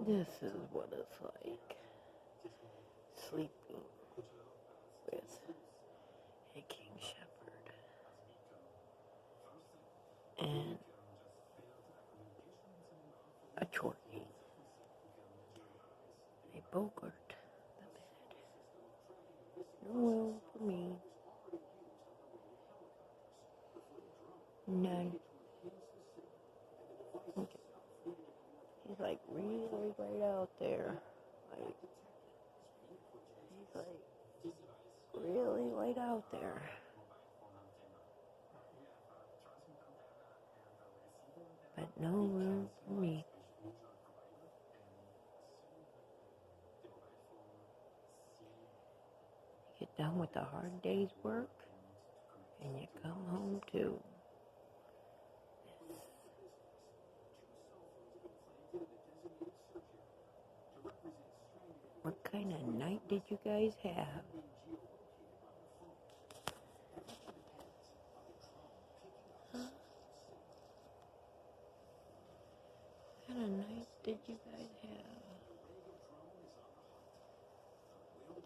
This is what it's like sleeping with a king shepherd and a Corgi, a Bogart the bed. No room for me. None. Okay. He's like really right out there. Like, he's like really right out there. But no room for me. You get done with the hard day's work and you come home to this. What kind of night did you guys have? What kind of night did you guys have?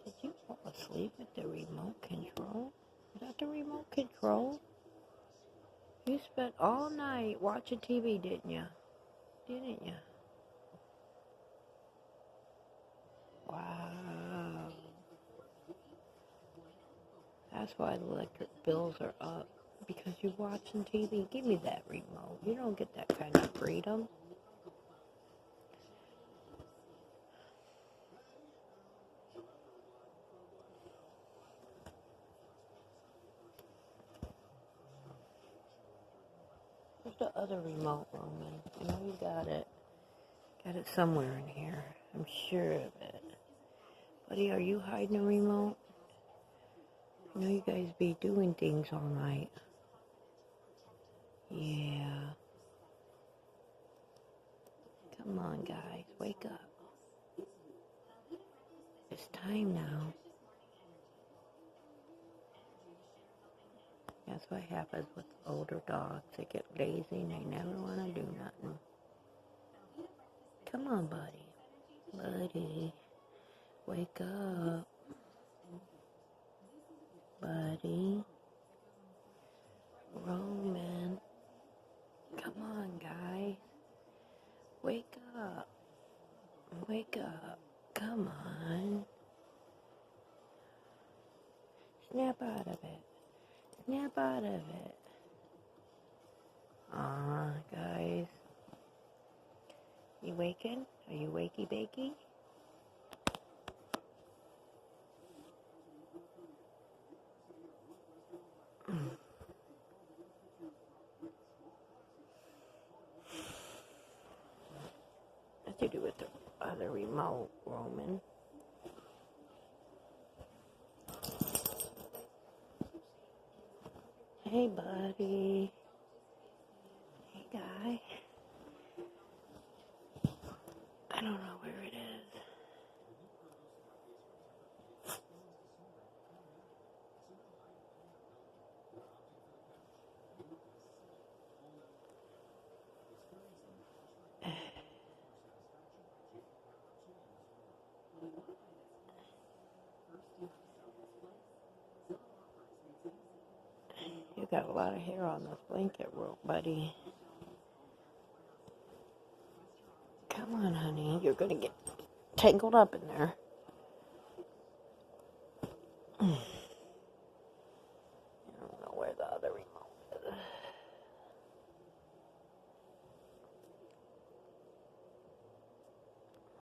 Did you fall asleep at the remote control? Is that the remote control? You spent all night watching TV, didn't you? Didn't you? Wow. That's why the electric bills are up. Because you're watching TV. Give me that remote. You don't get that kind of freedom. Where's the other remote, Roman? I know you got it. Got it somewhere in here. I'm sure of it. Buddy, are you hiding a remote? I know you guys be doing things all night. Yeah. Come on, guys. Wake up. It's time now. That's what happens with older dogs. They get lazy and they never want to do nothing. Come on, buddy. Buddy. Wake up. Buddy. Roman. Come on, guys. Wake up. Wake up. Come on. Snap out of it. Snap out of it. Aw, guys. You waking? Are you wakey bakey? What to do with the other remote, Roman? Hey, buddy. Hey, guy. I don't know where it is. You got a lot of hair on this blanket rope, buddy. Come on, honey. You're going to get tangled up in there. I don't know where the other remote